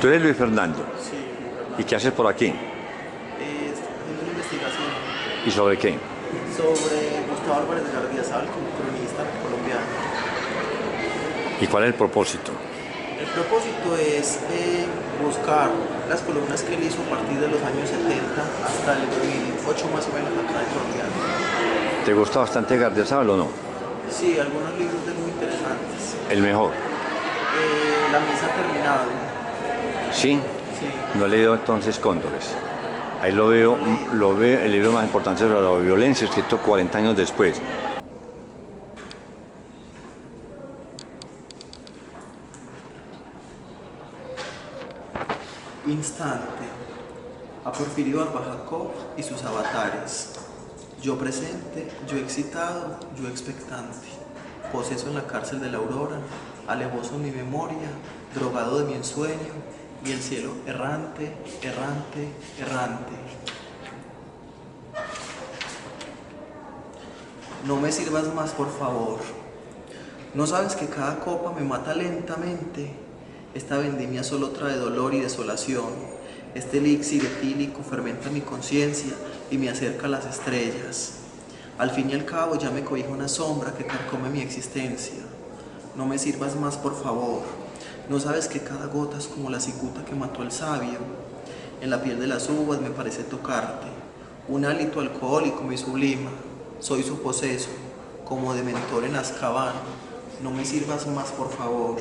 Tú eres Luis Fernando. Sí, ¿Y qué haces por aquí? haciendo una investigación ¿Y sobre qué? sobre Gustavo Álvarez de Gardiazabal como cronista colombiano. ¿Y cuál es el propósito? El propósito es buscar las columnas que él hizo a partir de los años 70 hasta el 2008 más o menos acá en Colombia. ¿Te gusta bastante Gardiazabal o no? Sí, algunos libros de él muy interesantes. El mejor. La misa ha terminado. ¿Sí? Sí. No he leído entonces Cóndores. Ahí lo veo, el libro más importante sobre la violencia, escrito 40 años después. Instante. A Porfirio Barba y sus avatares. Yo presente, yo excitado, yo expectante. Poseso en la cárcel de la aurora, alevoso mi memoria, drogado de mi ensueño, y el cielo errante, errante, errante. No me sirvas más, por favor. ¿No sabes que cada copa me mata lentamente? Esta vendimia solo trae dolor y desolación. Este elixir etílico fermenta mi conciencia y me acerca a las estrellas. Al fin y al cabo ya me cobija una sombra que carcome mi existencia. No me sirvas más, por favor. ¿No sabes que cada gota es como la cicuta que mató al sabio? En la piel de las uvas me parece tocarte. Un hálito alcohólico me sublima. Soy su poseso, como de mentor en Azkaban. No me sirvas más, por favor.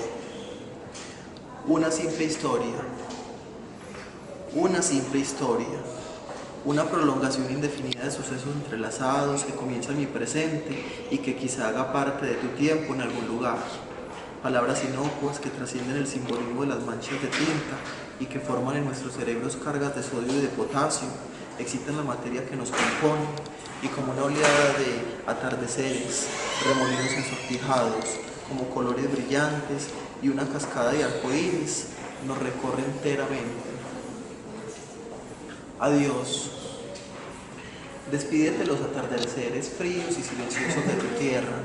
Una simple historia. Una simple historia. Una prolongación indefinida de sucesos entrelazados que comienza en mi presente y que quizá haga parte de tu tiempo en algún lugar. Palabras inocuas que trascienden el simbolismo de las manchas de tinta y que forman en nuestros cerebros cargas de sodio y de potasio, excitan la materia que nos compone y como una oleada de atardeceres, remolinos ensortijados, como colores brillantes y una cascada de arcoíris, nos recorre enteramente. Adiós. Despídete los atardeceres fríos y silenciosos de tu tierra,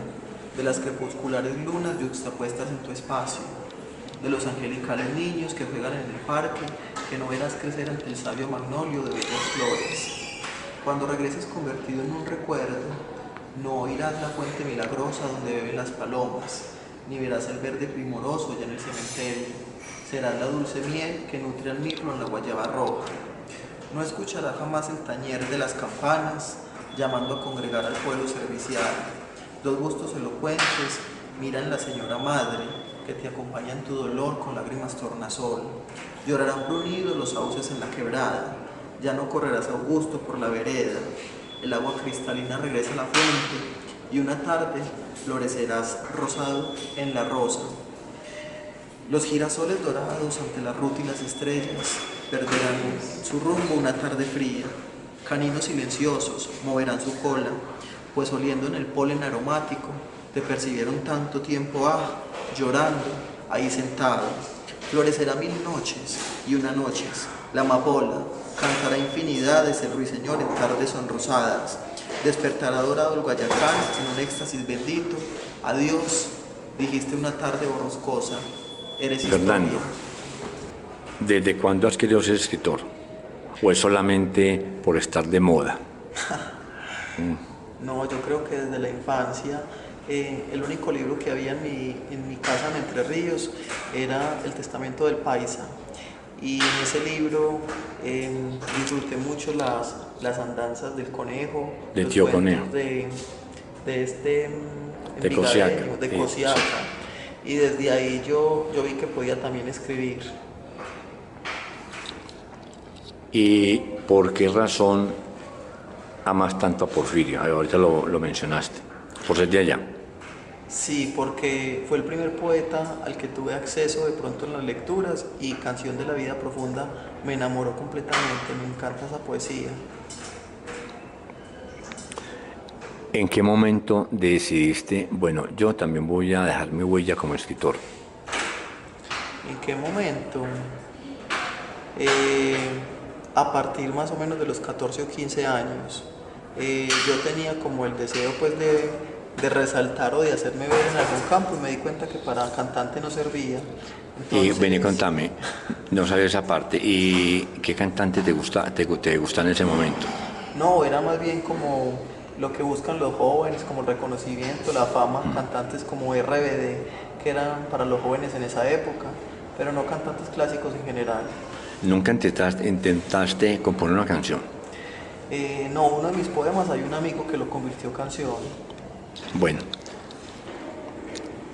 de las crepusculares lunas yuxtapuestas en tu espacio, de los angelicales niños que juegan en el parque, que no verás crecer ante el sabio magnolio de bellas flores. Cuando regreses convertido en un recuerdo, no oirás la fuente milagrosa donde beben las palomas, ni verás el verde primoroso ya en el cementerio. Serás la dulce miel que nutre al mirlo en la guayaba roja. No escucharás jamás el tañer de las campanas, llamando a congregar al pueblo servicial. Dos bustos elocuentes miran la señora madre, que te acompaña en tu dolor con lágrimas tornasol. Llorarán brunidos los sauces en la quebrada. Ya no correrás augusto por la vereda. El agua cristalina regresa a la fuente y una tarde florecerás rosado en la rosa. Los girasoles dorados ante la ruta y las estrellas perderán su rumbo una tarde fría. Caninos silenciosos moverán su cola, pues oliendo en el polen aromático te percibieron tanto tiempo llorando, ahí sentado. Florecerá 1000 noches y una noches. La amapola cantará infinidades el ruiseñor en tardes sonrosadas. Despertará dorado el Guayacán en un éxtasis bendito. Adiós, dijiste una tarde borrascosa. Eres Fernando, historia. ¿desde cuándo has querido ser escritor? ¿O es solamente por estar de moda? No, yo creo que desde la infancia el único libro que había en mi casa en Entre Ríos era El Testamento del Paisa. Y en ese libro disfruté mucho las andanzas del conejo, De los Tío cuentos Conejo. de este De Cosiaca. envigadeño, de Sí, Cosiaca. sí. Y desde ahí yo vi que podía también escribir. ¿Y por qué razón amas tanto a Porfirio? Ahorita lo mencionaste. Por ser de allá. Sí, porque fue el primer poeta al que tuve acceso de pronto en las lecturas y Canción de la Vida Profunda me enamoró completamente, me encanta esa poesía. ¿En qué momento decidiste, bueno, yo también voy a dejar mi huella como escritor? ¿En qué momento? A partir más o menos de los 14 o 15 años. Yo tenía como el deseo pues de resaltar o de hacerme ver en algún campo y me di cuenta que para cantante no servía. Y Entonces, vení, contame, no sabía esa parte. ¿Y qué cantante te gusta en ese momento? no, era más bien como lo que buscan los jóvenes, como el reconocimiento, la fama, cantantes como RBD, que eran para los jóvenes en esa época, pero no cantantes clásicos en general. ¿Nunca intentaste componer una canción? No, uno de mis poemas hay un amigo que lo convirtió en canción. Bueno,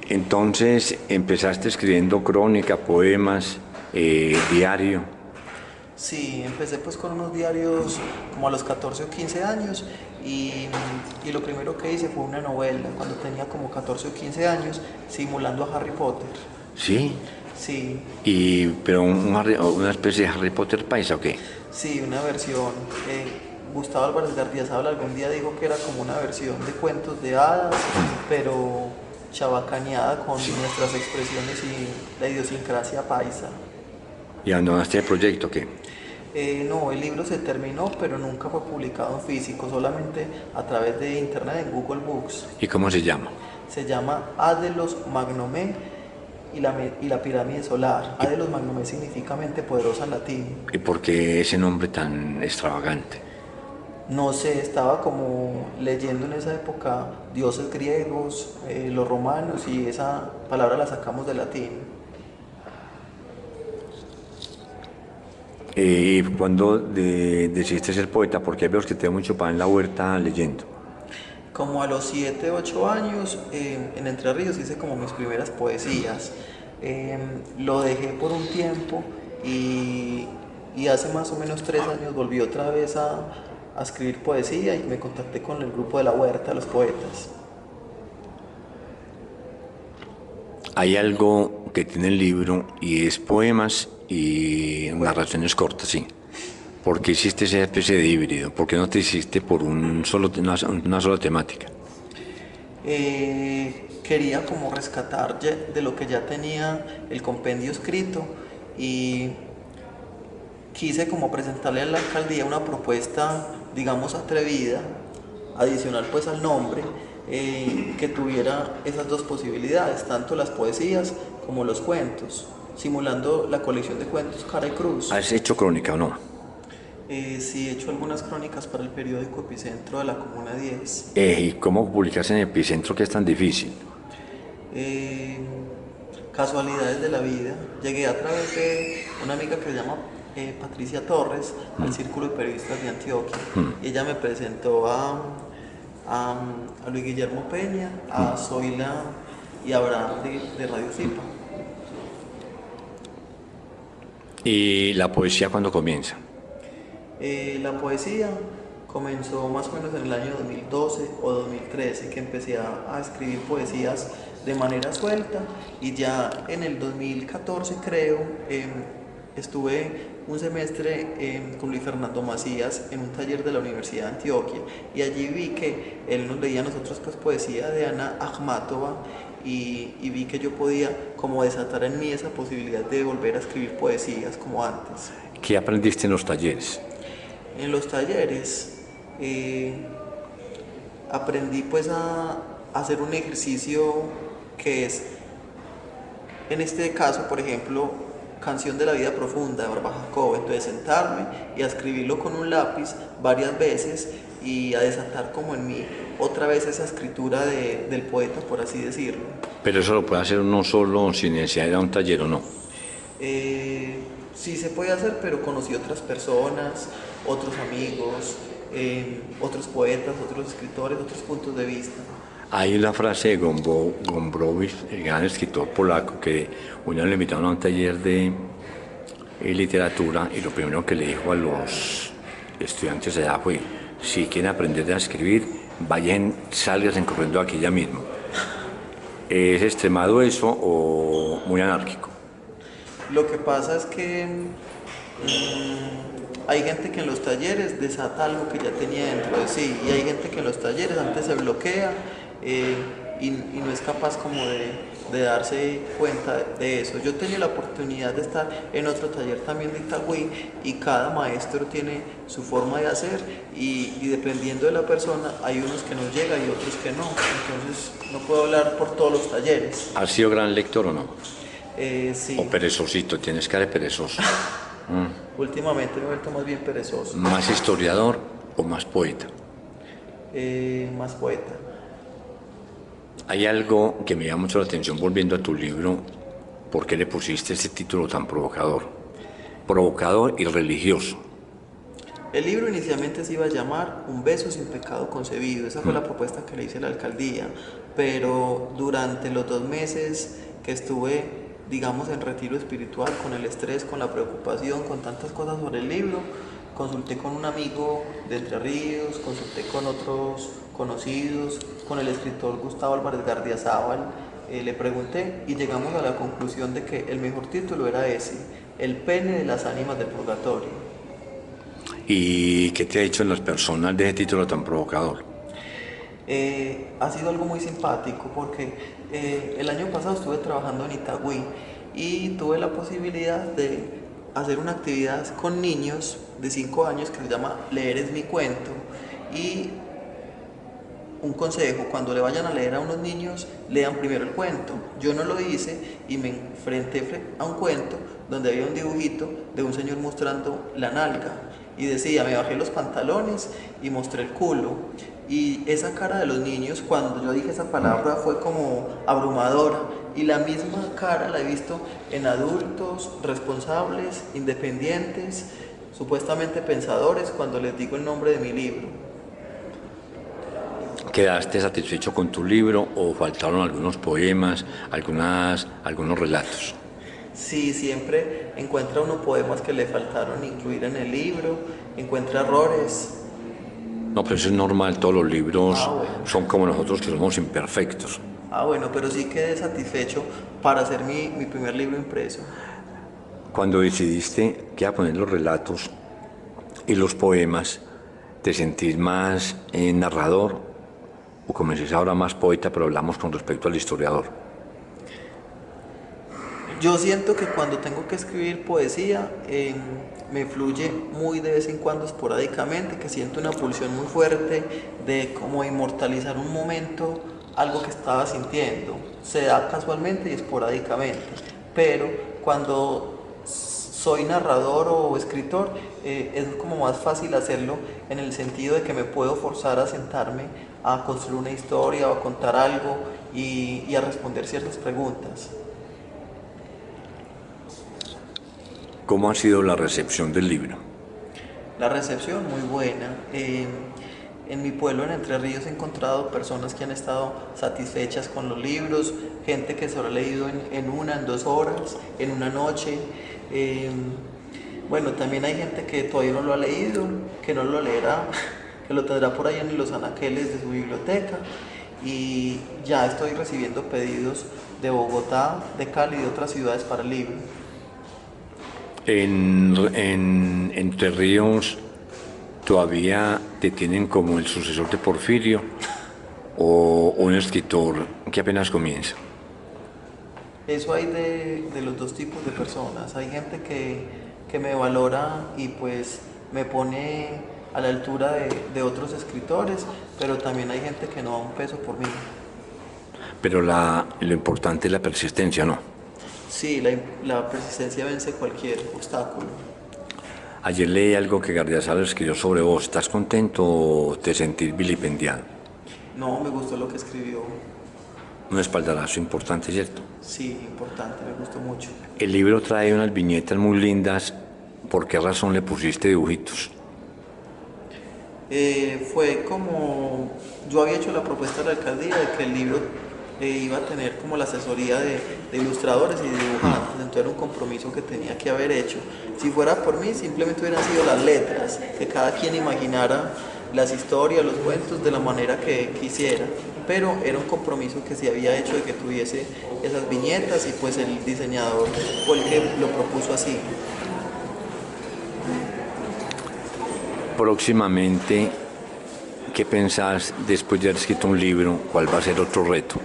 entonces empezaste escribiendo crónica, poemas, diario. Sí, empecé pues con unos diarios como a los 14 o 15 años y lo primero que hice fue una novela cuando tenía como 14 o 15 años simulando a Harry Potter. ¿Sí? Sí, Pero una especie de Harry Potter paisa, ¿o qué? sí, una versión. Gustavo Álvarez Gardiazabal algún día dijo que era como una versión de cuentos de hadas, pero chabacaneada con nuestras expresiones y la idiosincrasia paisa. ¿Y abandonaste el proyecto, o qué? No, el libro se terminó, pero nunca fue publicado en físico, solamente a través de internet en Google Books. ¿Y cómo se llama? Se llama Adelos Magnomé y la pirámide solar. Adelos Magnomé significa mente poderosa en latín. ¿Y por qué ese nombre tan extravagante? No sé, estaba como leyendo en esa época dioses griegos, los romanos, y esa palabra la sacamos del latín. ¿Y cuándo decidiste ser poeta? Porque veo que te da mucho pan en la huerta leyendo. Como a los 7 8 años, en Entre Ríos hice como mis primeras poesías. Lo dejé por un tiempo y hace más o menos 3 años volví otra vez a escribir poesía y me contacté con el grupo de La Huerta, los poetas. Hay algo que tiene el libro y es poemas y narraciones cortas, sí. ¿Por qué hiciste esa especie de híbrido? ¿Por qué no te hiciste por una sola temática? Quería como rescatar de lo que ya tenía el compendio escrito y quise como presentarle a la alcaldía una propuesta, digamos, atrevida, adicional pues al nombre, que tuviera esas dos posibilidades, tanto las poesías como los cuentos, simulando la colección de cuentos Cara y Cruz. ¿Has hecho crónica o no? Sí, he hecho algunas crónicas para el periódico Epicentro de la Comuna 10. ¿Y cómo publicarse en Epicentro que es tan difícil? Eh, Casualidades de la vida. Llegué a través de una amiga que se llama Patricia Torres al Círculo de Periodistas de Antioquia. Y ella me presentó a Luis Guillermo Peña, a Zoila y a Abraham de Radio Zipa. ¿Y la poesía cuándo comienza? La poesía comenzó más o menos en el año 2012 o 2013, que empecé a escribir poesías de manera suelta y ya en el 2014 creo estuve un semestre con Luis Fernando Macías en un taller de la Universidad de Antioquia y allí vi que él nos leía a nosotros pues poesía de Ana Akhmatova y vi que yo podía como desatar en mí esa posibilidad de volver a escribir poesías como antes. ¿Qué aprendiste en los talleres? En los talleres aprendí pues a hacer un ejercicio que es, en este caso, por ejemplo, Canción de la Vida Profunda de Barba Jacob. Entonces sentarme y a escribirlo con un lápiz varias veces y a desatar como en mí otra vez esa escritura del poeta, por así decirlo. Pero eso lo puede hacer uno solo sin necesidad de ir a un taller o no. Sí se puede hacer, pero conocí otras personas, otros amigos, otros poetas, otros escritores, otros puntos de vista. Hay una frase de Gombrowicz, el gran escritor polaco, que una vez le invitaron a un taller de literatura y lo primero que le dijo a los estudiantes allá fue: si quieren aprender a escribir, vayan, salgan corriendo aquí ya mismo. ¿Es extremado eso o muy anárquico? Lo que pasa es que hay gente que en los talleres desata algo que ya tenía dentro de sí y hay gente que en los talleres antes se bloquea y no es capaz como de darse cuenta de eso. Yo tenía la oportunidad de estar en otro taller también de Itagüí y cada maestro tiene su forma de hacer y dependiendo de la persona hay unos que nos llegan y otros que no. Entonces no puedo hablar por todos los talleres. ¿Has sido gran lector o no? Sí. O perezosito, tienes cara de perezoso. Últimamente me he vuelto más bien perezoso. ¿Más historiador o más poeta? Más poeta. Hay algo que me llama mucho la atención volviendo a tu libro. ¿Por qué le pusiste ese título tan provocador? Provocador y religioso. El libro inicialmente se iba a llamar Un beso sin pecado concebido. Esa fue la propuesta que le hice a la alcaldía. Pero durante los 2 meses que estuve, digamos, en retiro espiritual, con el estrés, con la preocupación, con tantas cosas sobre el libro, consulté con un amigo de Entre Ríos, consulté con otros conocidos, con el escritor Gustavo Álvarez Gardiazabal, le pregunté y llegamos a la conclusión de que el mejor título era ese, El pene de las ánimas del purgatorio. ¿Y qué te ha dicho en las personas de ese título tan provocador? Ha sido algo muy simpático porque el año pasado estuve trabajando en Itagüí y tuve la posibilidad de hacer una actividad con niños de 5 años que se llama Leer es mi cuento. Y un consejo, cuando le vayan a leer a unos niños, lean primero el cuento. Yo no lo hice y me enfrenté a un cuento donde había un dibujito de un señor mostrando la nalga y decía, me bajé los pantalones y mostré el culo. Y esa cara de los niños cuando yo dije esa palabra fue como abrumadora, y la misma cara la he visto en adultos responsables, independientes, supuestamente pensadores cuando les digo el nombre de mi libro. ¿Quedaste satisfecho con tu libro o faltaron algunos poemas, algunos relatos? Sí, siempre encuentra unos poemas que le faltaron incluir en el libro, encuentra errores. No, pero eso es normal, todos los libros Bueno. son como nosotros que somos imperfectos. Bueno, pero sí quedé satisfecho para hacer mi primer libro impreso. Cuando decidiste que iba a poner los relatos y los poemas, ¿te sentís más narrador o como decís ahora más poeta, pero hablamos con respecto al historiador? Yo siento que cuando tengo que escribir poesía, me fluye muy de vez en cuando esporádicamente, que siento una pulsión muy fuerte de como inmortalizar un momento, algo que estaba sintiendo. Se da casualmente y esporádicamente, pero cuando soy narrador o escritor, es como más fácil hacerlo en el sentido de que me puedo forzar a sentarme a construir una historia o a contar algo y a responder ciertas preguntas. ¿Cómo ha sido la recepción del libro? La recepción muy buena. En mi pueblo, en Entre Ríos, he encontrado personas que han estado satisfechas con los libros, gente que se lo ha leído en 2 horas, en una noche. Bueno, también hay gente que todavía no lo ha leído, que no lo leerá, que lo tendrá por ahí en los anaqueles de su biblioteca. Y ya estoy recibiendo pedidos de Bogotá, de Cali y de otras ciudades para el libro. En Entre Ríos todavía te tienen como el sucesor de Porfirio o un escritor que apenas comienza. Eso hay de los 2 tipos de personas. Hay gente que me valora y pues me pone a la altura de otros escritores, pero también hay gente que no da un peso por mí. Pero lo importante es la persistencia, ¿no? Sí, la persistencia vence cualquier obstáculo. Ayer leí algo que Gardiazabal escribió sobre vos. ¿Estás contento o te sentís vilipendiado? No, me gustó lo que escribió. Un espaldarazo importante, ¿cierto? Sí, importante, me gustó mucho. El libro trae unas viñetas muy lindas. ¿Por qué razón le pusiste dibujitos? Fue como, yo había hecho la propuesta a la alcaldía de que el libro iba a tener como la asesoría de ilustradores y de dibujantes, entonces era un compromiso que tenía que haber hecho. Si fuera por mí, simplemente hubieran sido las letras, que cada quien imaginara las historias, los cuentos de la manera que quisiera, pero era un compromiso que se había hecho de que tuviese esas viñetas y pues el diseñador fue el que lo propuso así. Próximamente, ¿qué pensás después de haber escrito un libro? ¿Cuál va a ser otro reto?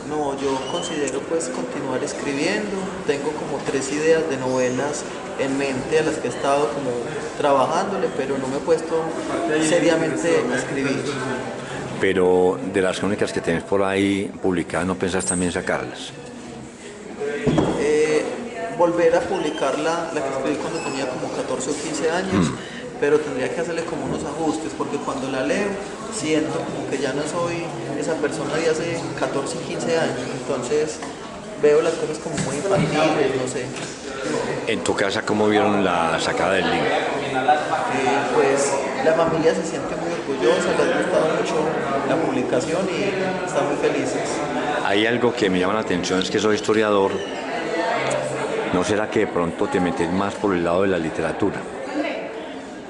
No, yo considero pues continuar escribiendo. Tengo como 3 ideas de novelas en mente a las que he estado como trabajándole, pero no me he puesto seriamente a escribir. Pero de las crónicas que tenés por ahí publicadas, ¿no pensás también sacarlas? Volver a publicar la que escribí cuando tenía como 14 o 15 años, pero tendría que hacerle como unos ajustes, porque cuando la leo siento como que ya no soy esa persona de hace 14 y 15 años, entonces veo las cosas como muy infantiles, no sé. En tu casa, ¿cómo vieron la sacada del libro? Pues la familia se siente muy orgullosa, les ha gustado mucho la publicación y están muy felices. Hay algo que me llama la atención, es que soy historiador. ¿No será que de pronto te metes más por el lado de la literatura?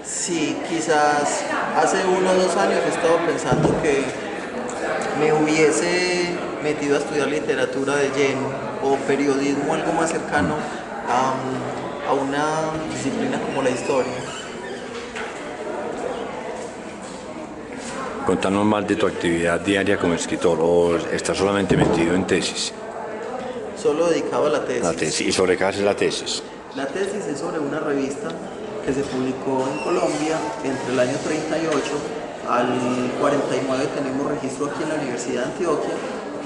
Sí, quizás hace 1 o 2 años he estado pensando que me hubiese metido a estudiar literatura de lleno o periodismo, algo más cercano a una disciplina como la historia. Contanos más de tu actividad diaria como escritor, o estás solamente metido en tesis. Solo dedicado a la tesis. La tesis. ¿Y sobre qué haces la tesis? La tesis es sobre una revista que se publicó en Colombia entre el año 38 al 49. Tenemos registro aquí en la Universidad de Antioquia,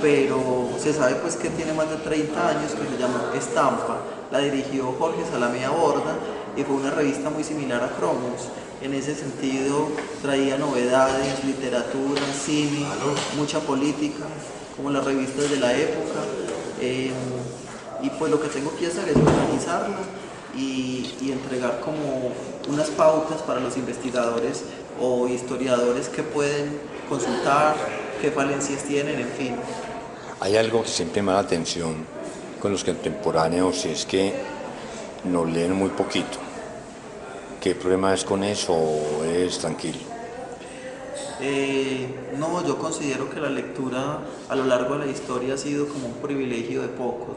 pero se sabe pues que tiene más de 30 años, que se llama Estampa. La dirigió Jorge Salamea Borda y fue una revista muy similar a Cromos. En ese sentido traía novedades, literatura, cine, mucha política, como las revistas de la época. Y pues lo que tengo que hacer es organizarla y entregar como unas pautas para los investigadores o historiadores que pueden consultar, qué falencias tienen, en fin. Hay algo que siempre me da la atención con los contemporáneos, y es que nos leen muy poquito. ¿Qué problema es con eso o es tranquilo? No, yo considero que la lectura a lo largo de la historia ha sido como un privilegio de pocos,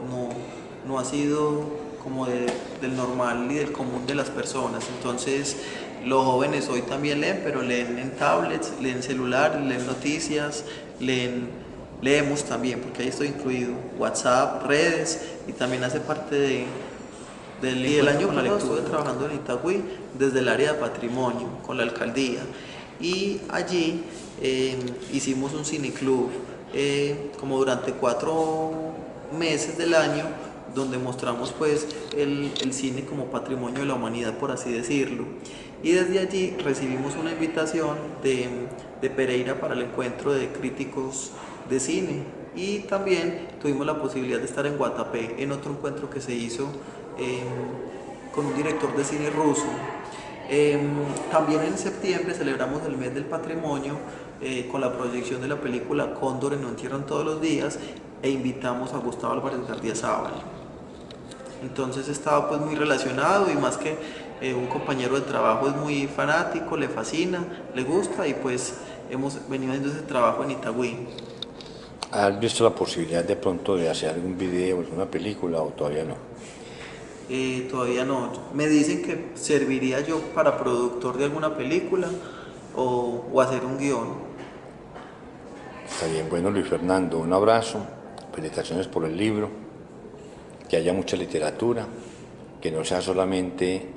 no ha sido como del normal y del común de las personas. Entonces, los jóvenes hoy también leen, pero leen en tablets, leen celulares, leen noticias, leemos también, porque ahí estoy incluido, WhatsApp, redes, y también hace parte y el año pasado estuve trabajando en Itagüí desde el área de patrimonio con la alcaldía, y allí hicimos un cineclub como durante 4 meses del año, donde mostramos pues el cine como patrimonio de la humanidad, por así decirlo. Y desde allí recibimos una invitación de Pereira para el encuentro de críticos de cine, y también tuvimos la posibilidad de estar en Guatapé en otro encuentro que se hizo con un director de cine ruso. También en septiembre celebramos el mes del patrimonio con la proyección de la película Cóndores no entierran todos los días, e invitamos a Gustavo Álvarez Gardiazabal. Entonces estaba pues muy relacionado, y más que un compañero de trabajo es muy fanático, le fascina, le gusta, y pues hemos venido haciendo ese trabajo en Itagüí. ¿Has visto la posibilidad de pronto de hacer algún video, alguna película, o todavía no? Todavía no. Me dicen que serviría yo para productor de alguna película o hacer un guión. Está bien, bueno, Luis Fernando, un abrazo, felicitaciones por el libro, que haya mucha literatura, que no sea solamente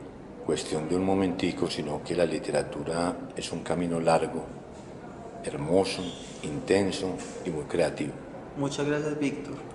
cuestión de un momentico, sino que la literatura es un camino largo, hermoso, intenso y muy creativo. Muchas gracias, Víctor.